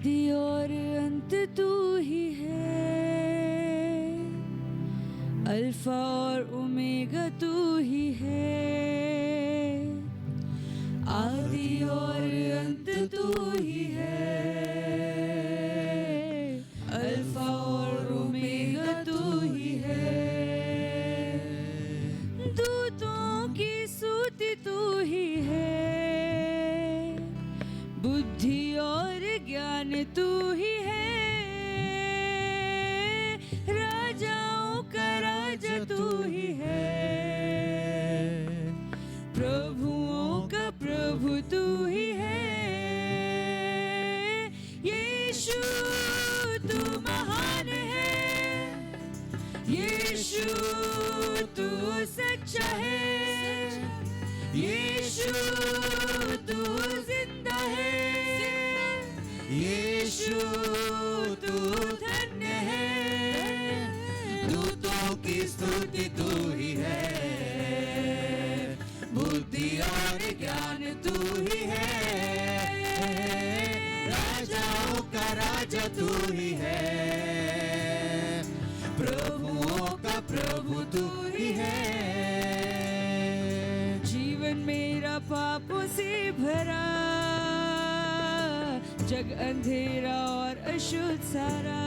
आदि और अंत तू ही है, अल्फा और ओमेगा तू ही है। आदि और अंत तू ही है, अल्फा और ओमेगा तू ही है। दूतों की स्तुति तू ही है, बुद्धि और ज्ञान तू ही है। राजाओं का राजा तू ही है, प्रभुओं का प्रभु तू ही है। यीशु तू महान है, यीशु तू सच्चा है, यीशु तू जिंदा है, यीशु तू धन्य है। दूतों की स्तुति तू ही है, बुद्धि और ज्ञान तू ही है। राजाओं का राजा तू ही है, प्रभुओं का प्रभु तू ही है। जीवन मेरा पापों से भरा, जग अंधेरा और अशुद्ध सारा।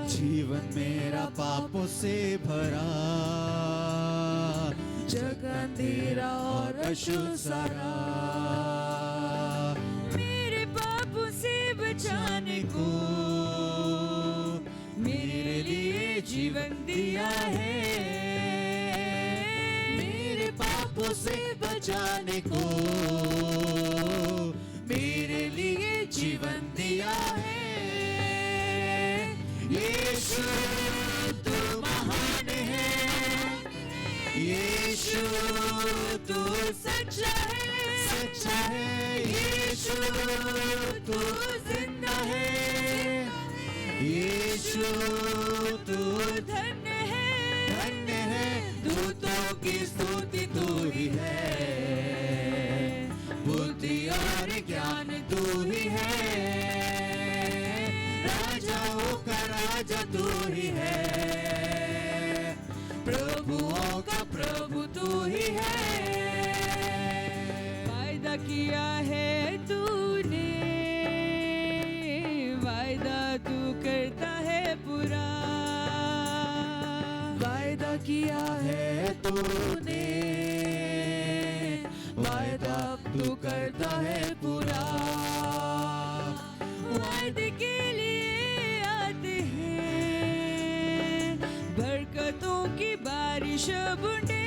जीवन मेरा पापों से भरा, जग अंधेरा और अशुद्ध सारा। मेरे पापों से बचाने को मेरे लिए जीवन दिया है, मेरे पापों से बचाने को मेरे लिए जीवन दिया है। यीशु तू महान है, यीशु तू सच्चा है, सच्चा है। यीशु तू जिंदा है, यीशु तू धन्य है, धन्य है। दूतों की स्तुति तू ही है, बुद्धि और ज्ञान तू ही है। राजाओं का राजा तू ही है, प्रभुओं का प्रभु तू ही है। वायदा किया है तूने, वायदा तू करता है पूरा। वायदा किया है तूने, वायदा तू करता है पूरा। वायदे के लिए आते हैं, बरकतों की बारिश बूंदे।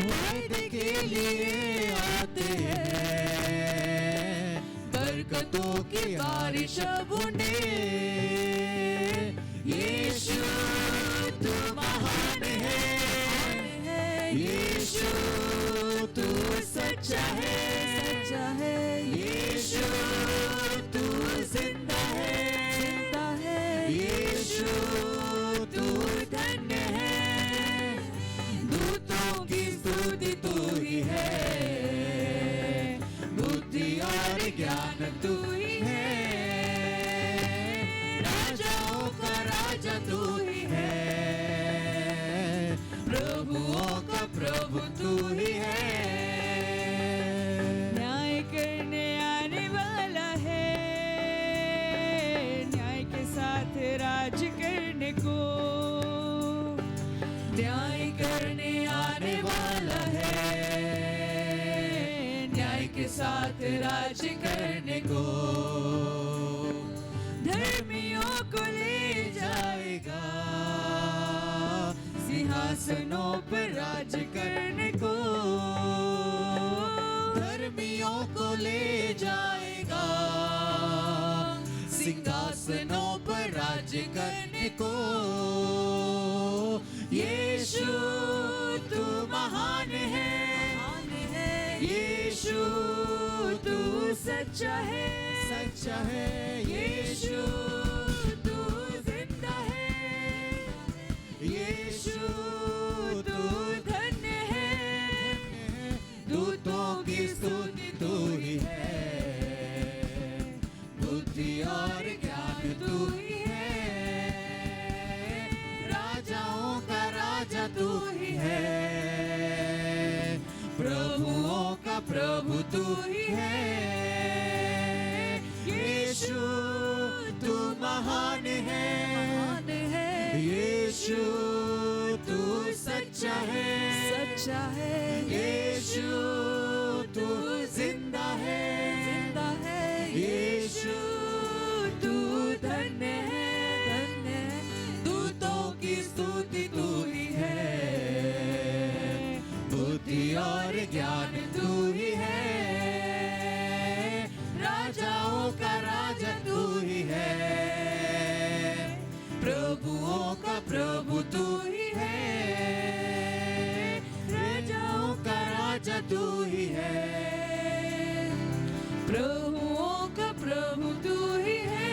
वायदे के लिए आते हैं, बरकतों की बारिश बूंदे। यीशु तू महान है, यीशु तू सच्चा है, सच्चा है। यीशु तू जिंदा है, जिंदा है। यीशु तू धन्य है। दूतों की स्तुति तू ही है, बुद्धि और ज्ञान तू ही है। राजाओं का राजा तू ही है, प्रभुओं का प्रभु तू ही है। न्याय करने आने वाला है, न्याय के साथ राज करने को। न्याय करने आने वाला है, न्याय के साथ राज करने को। धर्मियों को ले जाएगा सिंहासनों पर राज करने को। धर्मियों को ले जाएगा सिंहासनों पर राज करने को। यीशु तू महान है, यीशु तू सच्चा है, सच्चा है। यीशु तू जिंदा है, यीशु तू धन्य है। दूतों की स्तुति तू ही है, प्रभुओं का प्रभु तू ही है। यीशु तू महान है, यीशु तू सच्चा है, सच्चा है। यीशु तू जिंदा है, जिंदा है। यीशु तू धन्य है, धन्य है। दूतों की स्तुति तू ही है, बुद्धि और ज्ञान तू ही है, राजाओं का राजा तू ही है, प्रभुओं का प्रभु तू ही है, राजाओं का राजा तू ही है, प्रभुओं का प्रभु तू ही है,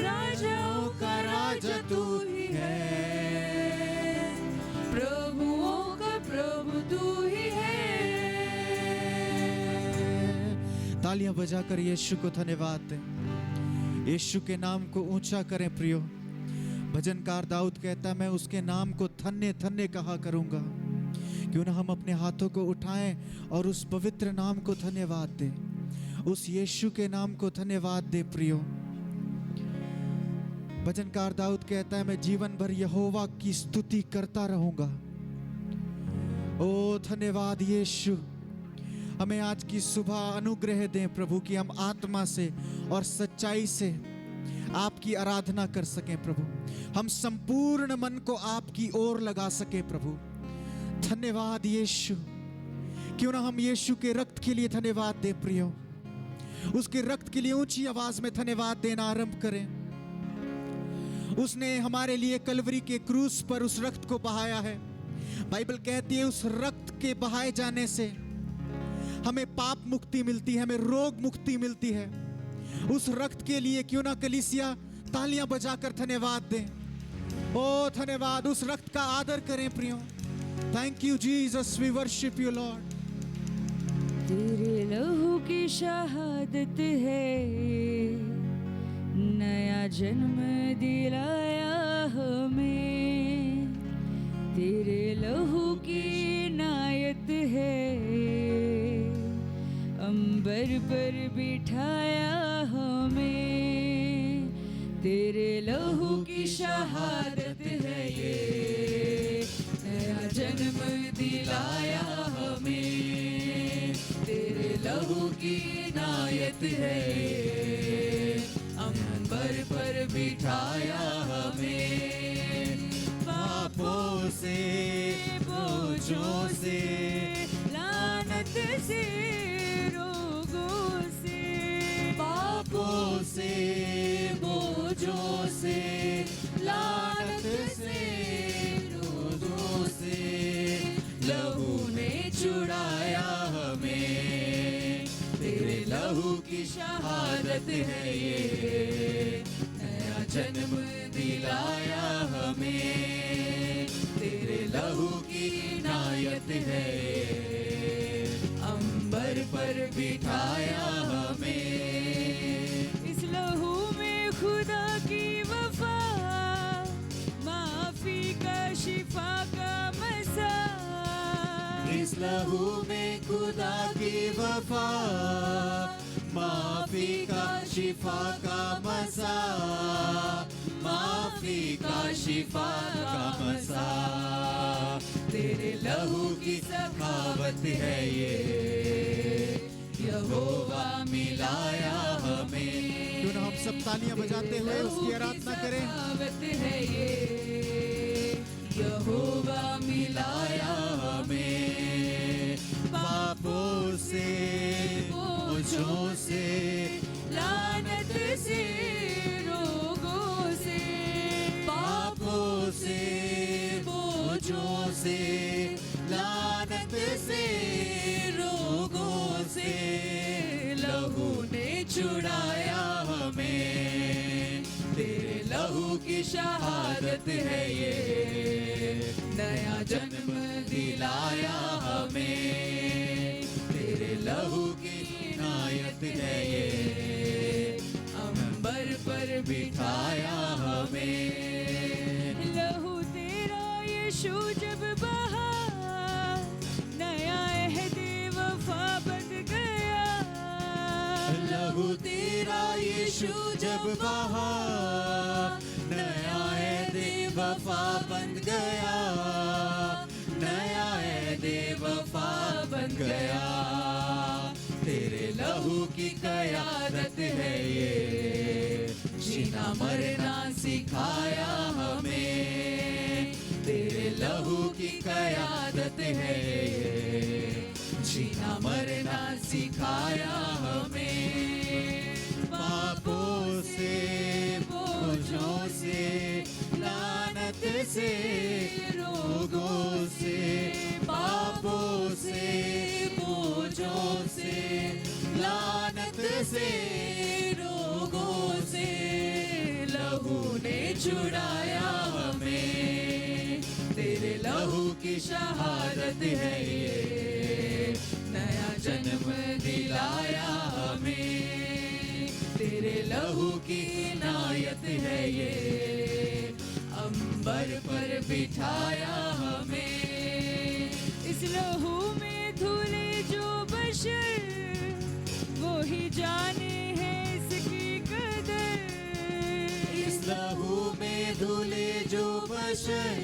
राजाओं का राजा तू ही है, प्रभुओं का प्रभु तू ही है। तालियां बजाकर यीशु को धन्यवाद दें, यीशु के नाम को ऊंचा करें प्रियो। भजनकार दाऊद कहता है मैं उसके नाम को धन्य धन्य कहा करूंगा। क्यों ना हम अपने हाथों को उठाएं और उस पवित्र नाम को धन्यवाद दें, उस यीशु के नाम को धन्यवाद दे प्रियो। भजनकार दाऊद कहता है मैं जीवन भर यहोवा की स्तुति करता रहूंगा। ओ धन्यवाद यीशु, हमें आज की सुबह अनुग्रह दें प्रभु कि हम आत्मा से और सच्चाई से आपकी आराधना कर सकें प्रभु, हम संपूर्ण मन को आपकी ओर लगा सकें प्रभु। धन्यवाद यीशु, क्यों ना हम यीशु के रक्त के लिए धन्यवाद दें प्रियो, उसके रक्त के लिए ऊंची आवाज में धन्यवाद देना आरंभ करें। उसने हमारे लिए कलवरी के क्रूस पर उस रक्त को बहाया है। बाइबल कहती है उस रक्त के बहाए जाने से हमें पाप मुक्ति मिलती है, हमें रोग मुक्ति मिलती है। उस रक्त के लिए क्यों ना कलीसिया तालियां बजाकर धन्यवाद दें। ओ धन्यवाद, उस रक्त का आदर करें प्रियो। Thank you Jesus, we worship you Lord. तेरे लहू की शहादत है, नया जन्म दिलाया हमें। तेरे लहू की नायत है, अंबर पर बिठाया हमें। तेरे लहू की शहादत है ये, नया जन्म दिलाया हमें। तेरे लहू की नायत है ये, अंबर पर बिठाया हमें। पापों से बोझों से लानत से रोगों से, पापों से बोझों से लानत से रोगों से लहू ने छुड़ाया हमें। तेरे लहू की शहादत है ये, नया जन्म दिलाया हमें। तेरे लहू की नायत है, अंबर पर बिठाया हमें। इस लहू में खुदा की वफा, माफी का शिफा का मसा। इस लहू में खुदा की वफा, माफी का शिफा का मसा, माफी का शिफा का मसा। तेरे लहू की सखावत है ये, यहोवा मिलाया हमें। क्यों ना हम सब तालियां बजाते हुए उसकी आराधना करें। सखावत है ये, यहोवा मिलाया हमें। पापों से बोझों से लानत से रोगों से, पापों से बोझों से लानत से रोगों से लहू ने छुड़ाया हमें। तेरे लहू की शहादत है ये, नया जन्म दिलाया हमें। तेरे लहू की नायत है ये, अंबर पर बिठाया हमें। लहू तेरा यीशु जब बहा, यीशु जब बहा, नया ऐदे वफा बन गया, नया ऐदे वफा बन गया। तेरे लहू की क़यादत है ये, जीना मरना सिखाया हमें। तेरे लहू की क़यादत है ये, जीना मरना सिखाया हमें। पापों से, बोझों से, लानत से, रोगों से, पापों से, बोझों से, लानत से, रोगों से, लहू ने छुड़ाया हमें। तेरे लहू की शहादत है ये, नया जन्म दिलाया हमें। तेरे लहू की इनायत है ये, अंबर पर बिठाया हमें। इस लहू में धुले जो बशर, वो ही जाने है इसकी कदर। इस लहू में धुले जो बशर,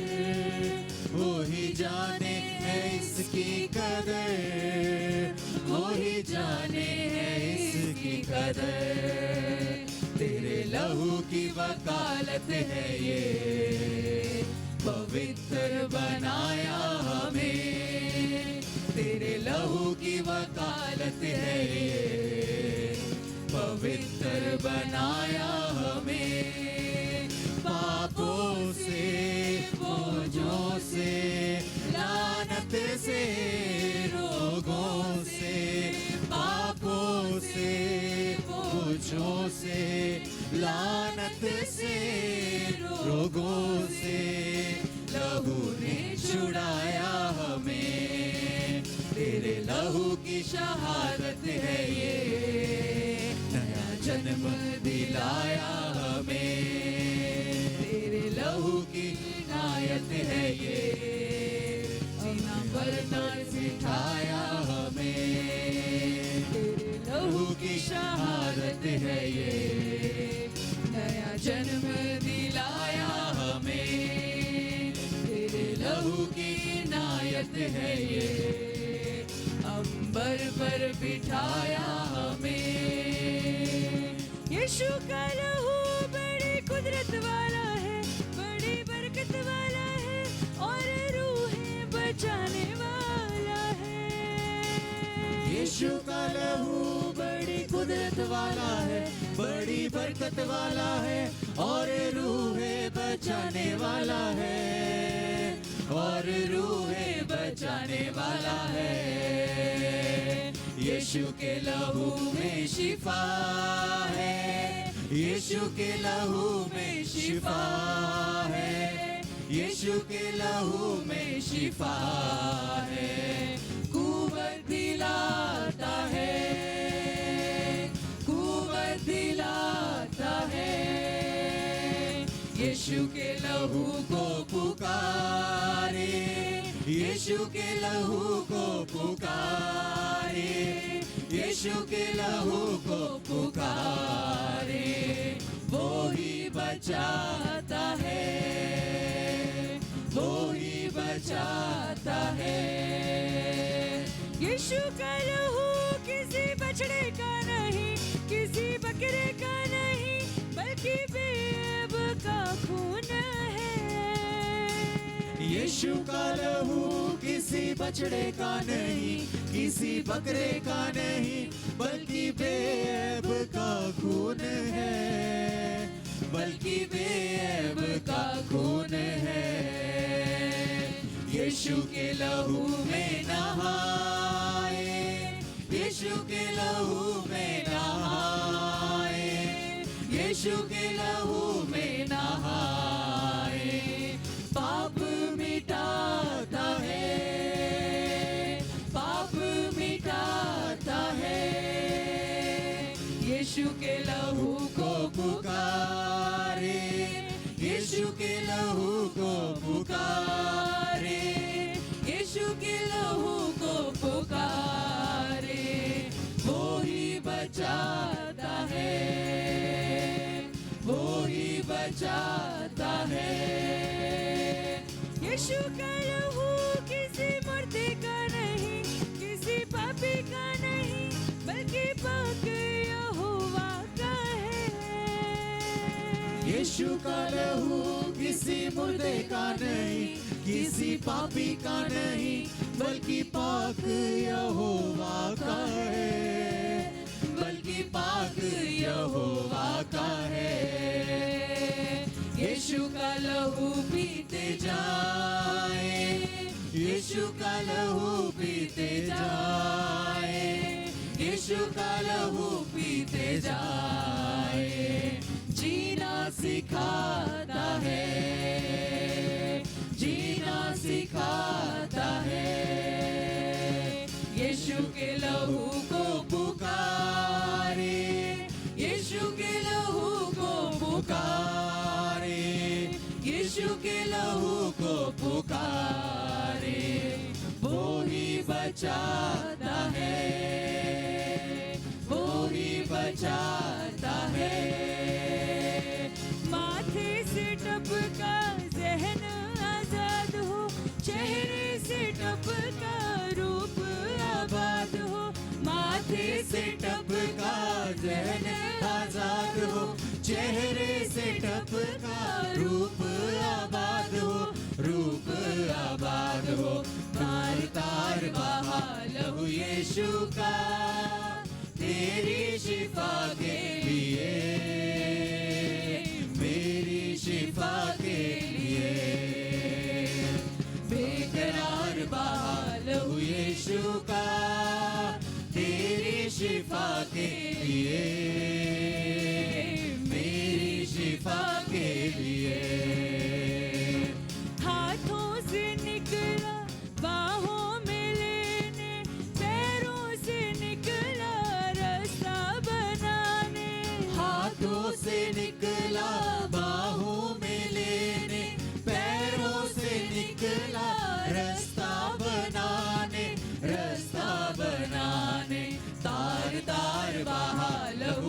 वो ही जाने है इसकी कदर, वो ही जाने है इसकी कदर। तेरे लहू की वकालत है ये, पवित्र बनाया हमें। तेरे लहू की वकालत है ये, पवित्र बनाया हमें। पापों से, बोझों से, लानत से, रोगों से, पापों से, बोझों से, लानत से, रोगों से, लहू ने छुड़ाया हमें। तेरे लहू की शहादत है ये, नया जन्म दिलाया हमें। तेरे लहू की इनायत है ये, जीना मरना सिखाया हमें। तेरे लहू की शहादत है ये, नया जन्म दिलाया हमें। तेरे लहू की इनायत है ये, अंबर पर बिठाया हमें। यीशु का लहू बड़ी कुदरत वाला है, बड़ी बरकत वाला है, और रूहें बचाने वाला है। यीशु का लहू बड़ी कुदरत वाला है, बड़ी बरकत वाला है, और रूहें बचाने वाला है, और रूहें बचाने वाला है। यीशु के लहू में शिफा है, यीशु के लहू में शिफा है, यीशु के लहू में शिफा है। कुव्वत दिलाता है, कुव्वत दिलाता है। यीशु के लहू को पुकारे, यीशु के लहू को पुकारे, यीशु के लहू को पुकारे। वो ही बचाता है, वो ही बचाता है। यीशु का लहू किसी बछड़े का नहीं, किसी बकरे का नहीं, बल्कि बेब का खून है। यीशु का लहू किसी बछड़े का नहीं, किसी बकरे का नहीं, बल्कि बेब का खून है, बल्कि बेब का खून है। यीशु के लहू में नहाए, यीशु के लहू में नहाए, यीशु के लहू में नहाए। पाप मिटाता है, पाप मिटाता है। यीशु के लहू को पुकारे, यीशु के लहू को पुकारे, यीशु के लहू को पुकारे। वो ही बचाता है, यीशु का लहू किसी मूर्ति का नहीं, किसी पापी का नहीं, बल्कि पाक यहोवा का है। यीशु का लहू किसी मुर्दे का नहीं, किसी पापी का नहीं, बल्कि पाक यहोवा का है, बल्कि पाक यहोवा का है। यीशु का लहू पीते जाए, यीशु का लहू पीते जाए, यीशु का लहू पीते जाए, जीना सिखाता है, जीना सिखाता है। यीशु के लहू को पुकारे, यीशु के लहू को पुकारे, यीशु के लहू को पुकारे, वो ही बचाता है, वो ही बचाता है। माथे से टपका ज़हन आजाद हो, चेहरे से टपका रूप आबाद हो। माथे से टपका ज़हन आजाद हो, चेहरे से टपका रूप आबाद हो, रूप आबाद हो। तार तार बहा लहू यीशु का, तेरी शिफा के लिए, मेरी शिफा के लिए। बेकरार बहा लहू यीशु का, तेरी शिफा के लिए, मेरी शिफा के लिए। हाथों से निकला बाहों में लेने, पैरों से निकला रास्ता बनाने। हाथों से निकला बाहों में लेने, पैरों से निकला रास्ता बनाने, रास्ता बनाने। तार तार बहा लहू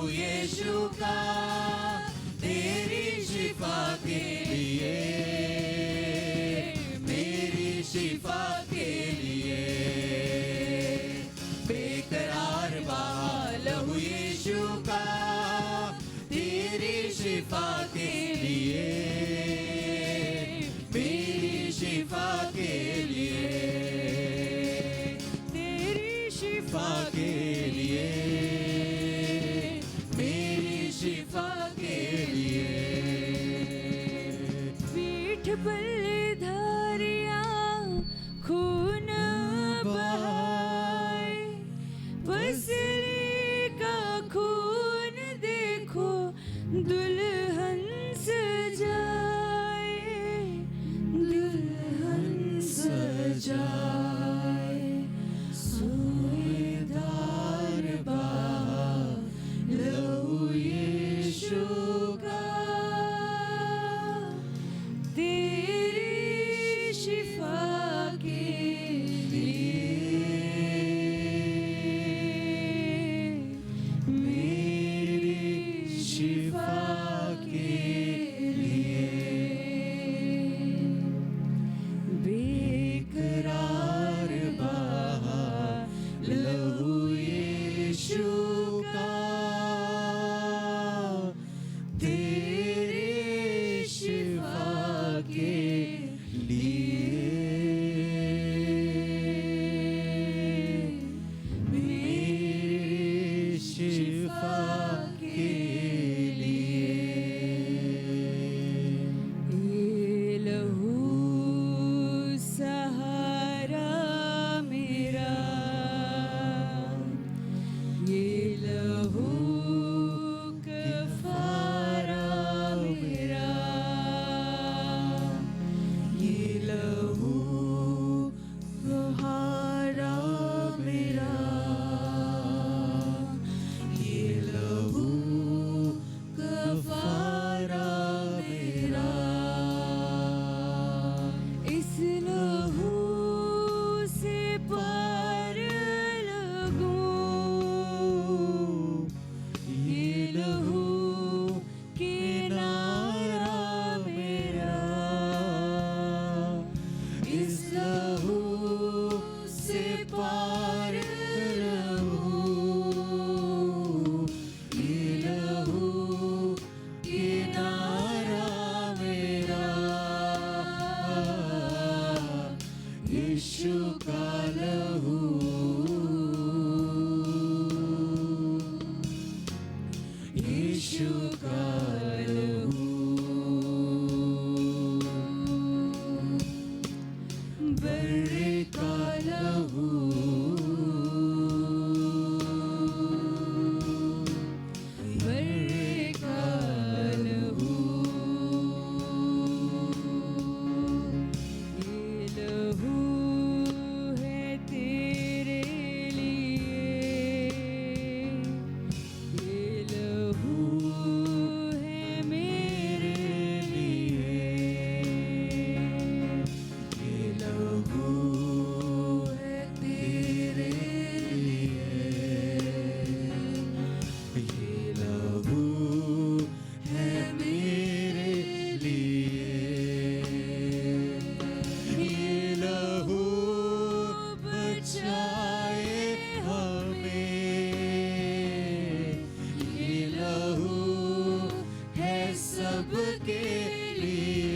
पार रहूं, ये लहू किनारा मेरा, यीशु का लहू, यीशु का लहू, बर्रे का लहू, बर्रे का लहू, ये लहू है तेरे लिए, ये लहू है मेरे लिए, ये लहू है तेरे लिए, ये लहू है मेरे लिए, ये लहू बचाए हमें, ये लहू है सबके लिए।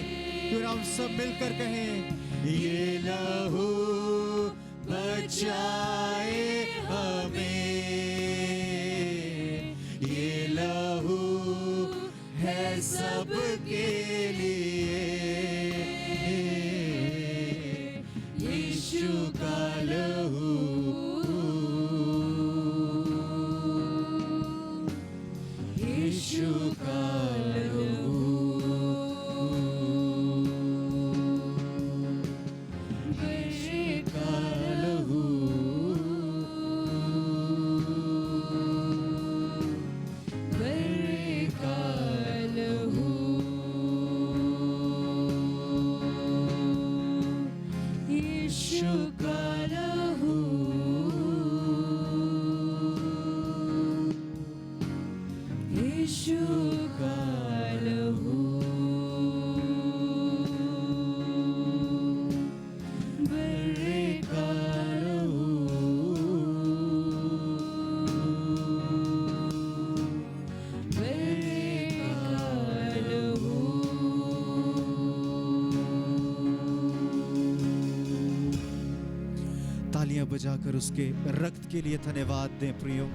क्यों ना हम सब मिलकर कहें, ये लहू बचाए हमें, ये लहू है सबके लिए, यीशु का लहू, यीशु का लहू, बर्रे का लहू, बर्रे का लहू, यीशु का लहू, यीशु का लहू, बर्रे का लहू, बर्रे का लहू, तालियां बजाकर उसके रक्त के लिए धन्यवाद दें प्रियो।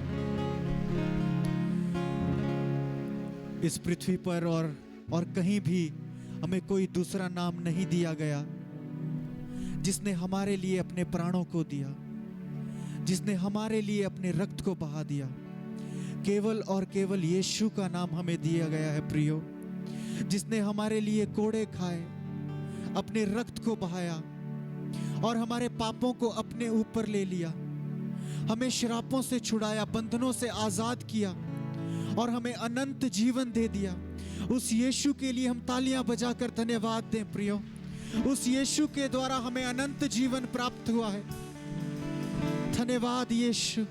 इस पृथ्वी पर और कहीं भी हमें कोई दूसरा नाम नहीं दिया गया जिसने हमारे लिए अपने प्राणों को दिया, जिसने हमारे लिए अपने रक्त को बहा दिया। केवल और केवल यीशु का नाम हमें दिया गया है प्रियो, जिसने हमारे लिए कोड़े खाए, अपने रक्त को बहाया और हमारे पापों को अपने ऊपर ले लिया, हमें श्रापों से छुड़ाया, बंधनों से आजाद किया और हमें अनंत जीवन दे दिया। उस यीशु के लिए हम तालियां बजाकर धन्यवाद दें प्रियो। उस यीशु के द्वारा हमें अनंत जीवन प्राप्त हुआ है। धन्यवाद यीशु,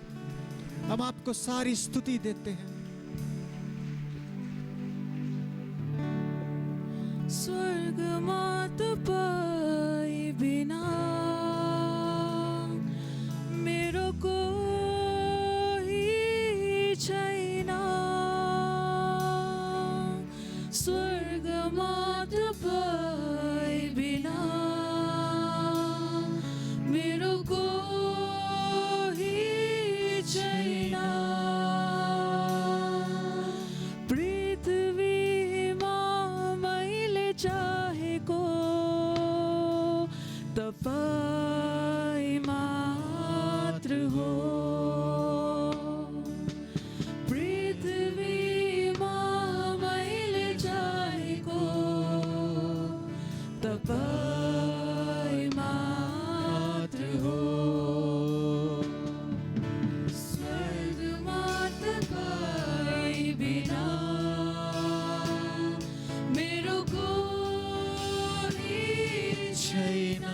हम आपको सारी स्तुति देते हैं। स्वर्ग मात पाए बिना मेरो को ही छैन, स्वर्ग मात पाए बिना मेरो को ही छैन, पृथ्वीमा मैले चाहेको तपाईँ मात्र हो, पृथ्वीमा मैले चाहेको तपाईँ मात्र हो, स्वर्गमा तपाईँ बिना मेरो कोही छैन,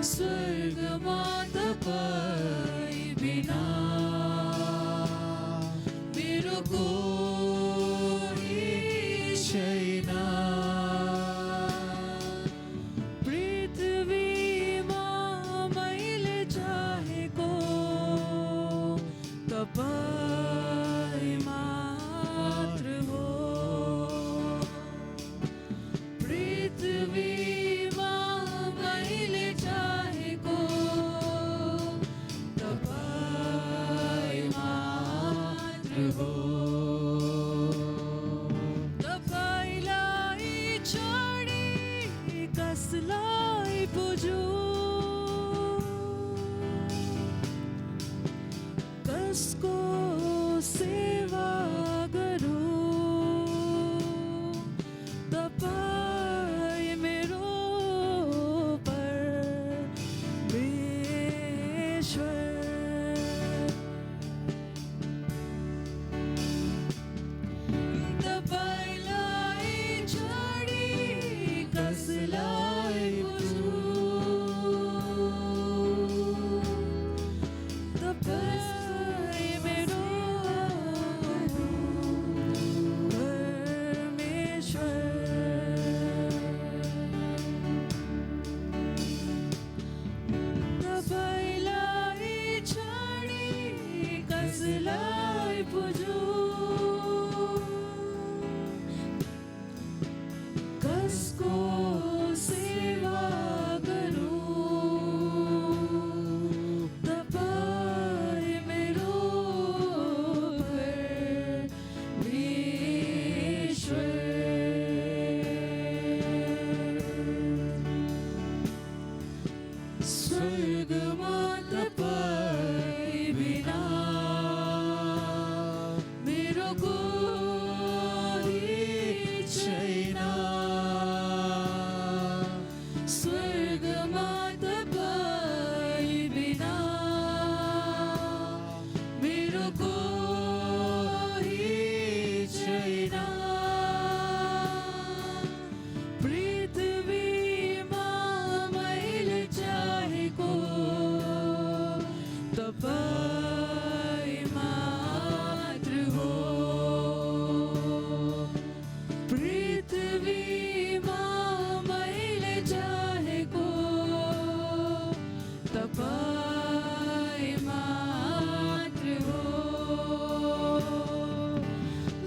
स्वर्गमा कसको सेवा गरौँ तपाईँ मेरो परमेश्वर तपाईलाई छोडी कसलाई बुझौँ तपाईँ मेरो परमेश्वर तपाईलाई छोडी कसलाई बुझौँ कसको सेवा गरौँ तपाईँ मेरो परमेश्वर स्वर्गमा तपाईँ बिना मेरो कोही छैन स्वर्गमा तपाईँ बिना मेरो कोही छैन पृथ्वीमा मैले चाहेको तपाईँ मात्र हो पृथ्वीमा मैले चाहेको तपाईँ मात्र हो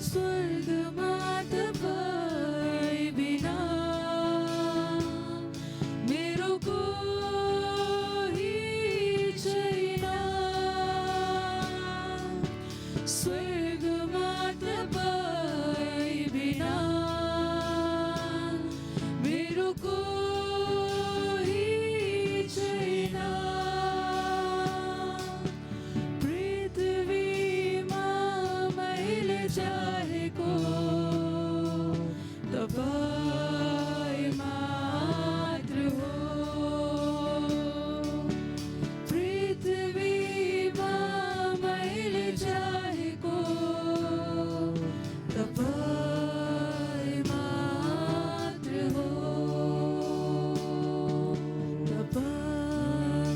स्वर्गमा तपाईँ बिना मेरो कोही छैन स्वर्गमा तपाईँ बिना मेरो कोही छैन पृथ्वीमा मैले चाहेको तपाईँ मात्र हो पृथ्वीमा मैले चाहेको तपाईँ मात्र हो तपाईँ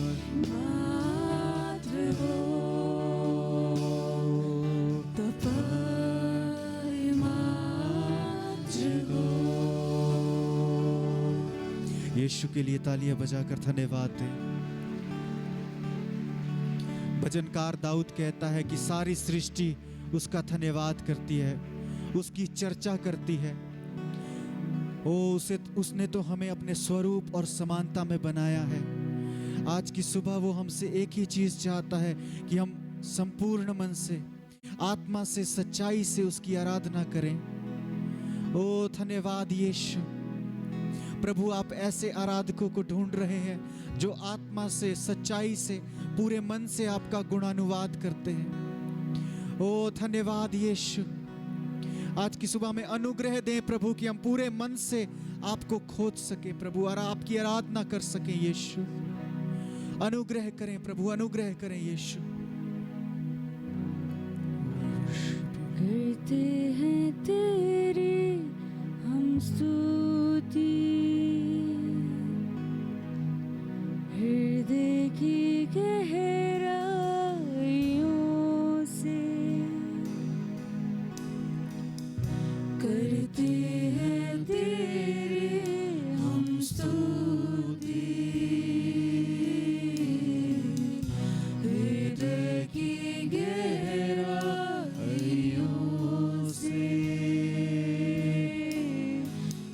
मात्र हो तपाईँ मात्र हो यीशु के लिए तालियां बजाकर धन्यवाद दें। भजनकार दाऊद कहता है कि सारी सृष्टि उसका धन्यवाद करती है, उसकी चर्चा करती है। उसने तो हमें अपने स्वरूप और समानता में बनाया है। आज की सुबह वो हमसे एक ही चीज चाहता है कि हम संपूर्ण मन से, आत्मा से, सच्चाई से उसकी आराधना करें। ओ धन्यवाद यीशु। प्रभु आप ऐसे आराधकों को ढूंढ रहे हैं जो आत्मा से, सच्चाई से, पूरे मन से आपका गुणानुवाद करते हैं। ओ धन्यवाद यीशु। आज की सुबह में अनुग्रह दें प्रभु कि हम पूरे मन से आपको खोज सके प्रभु और आपकी आराधना कर सकें यीशु। अनुग्रह करें प्रभु, अनुग्रह करें यीशु। करते हैं तेरी हम स्तुति हृदय की गहराइयों से करते हैं तेरी हम स्तुति हृदय की गहराइयों से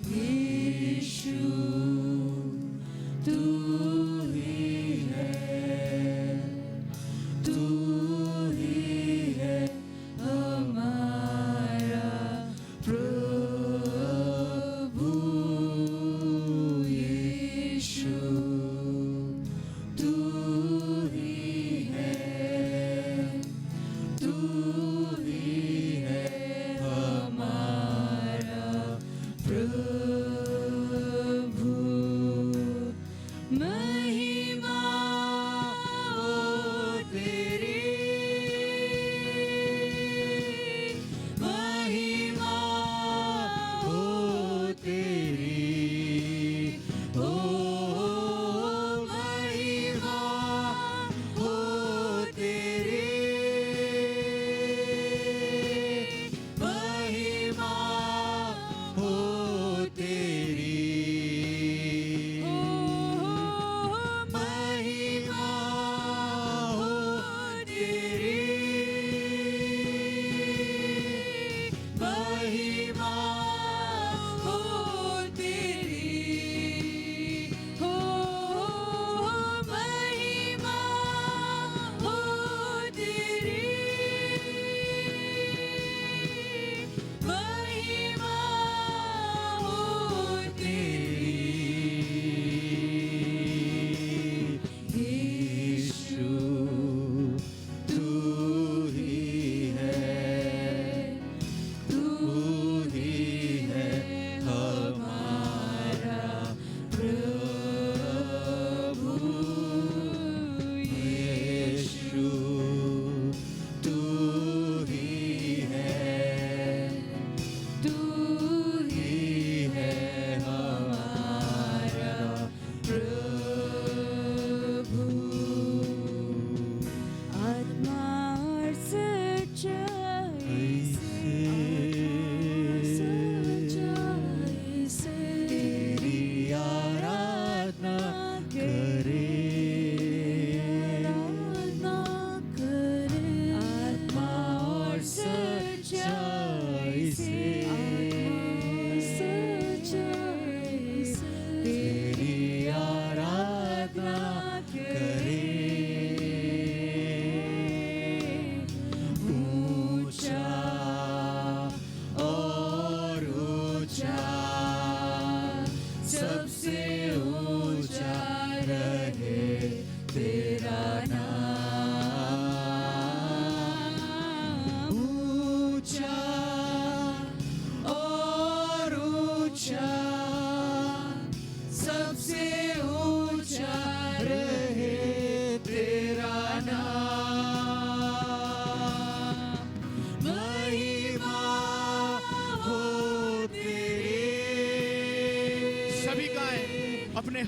यीशु तू ही है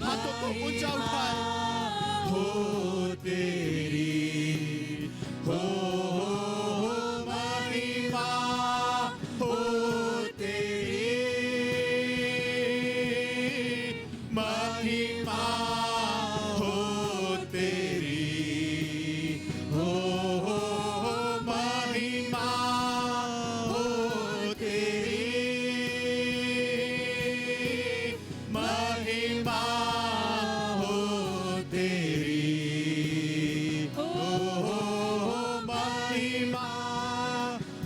हाथों को ऊंचा उठाए। हो तेरी हो महिमा हो तेरी महिमा हो तेरी हो महिमा हो तेरी महिमा हो तेरी हो महिमा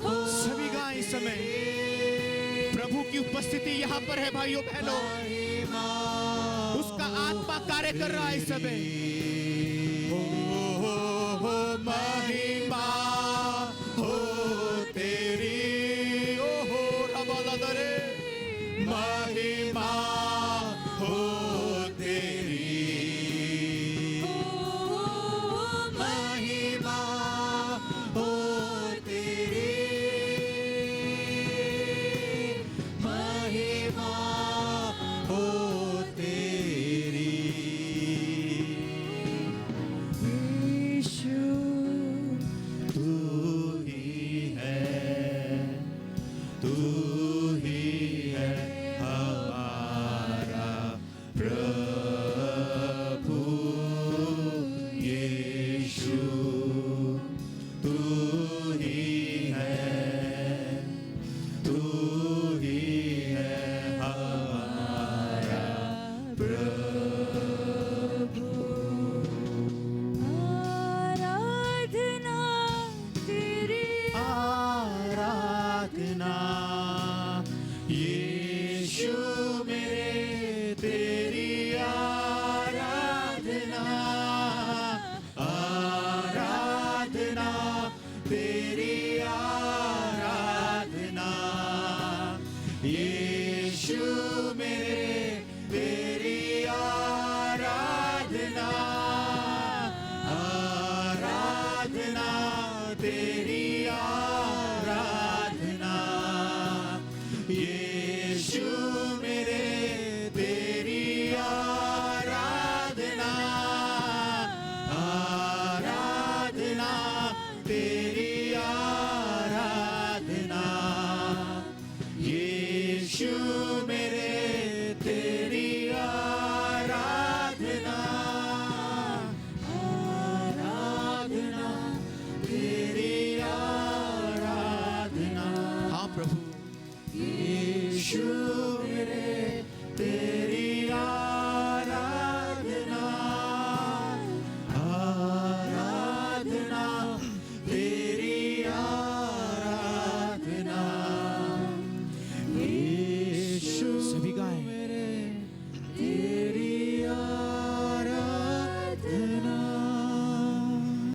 हो सभी गाएं इस समय। प्रभु की उपस्थिति यहाँ पर है भाइयों बहनों। उसका आत्मा कार्य कर रहा है इस समय।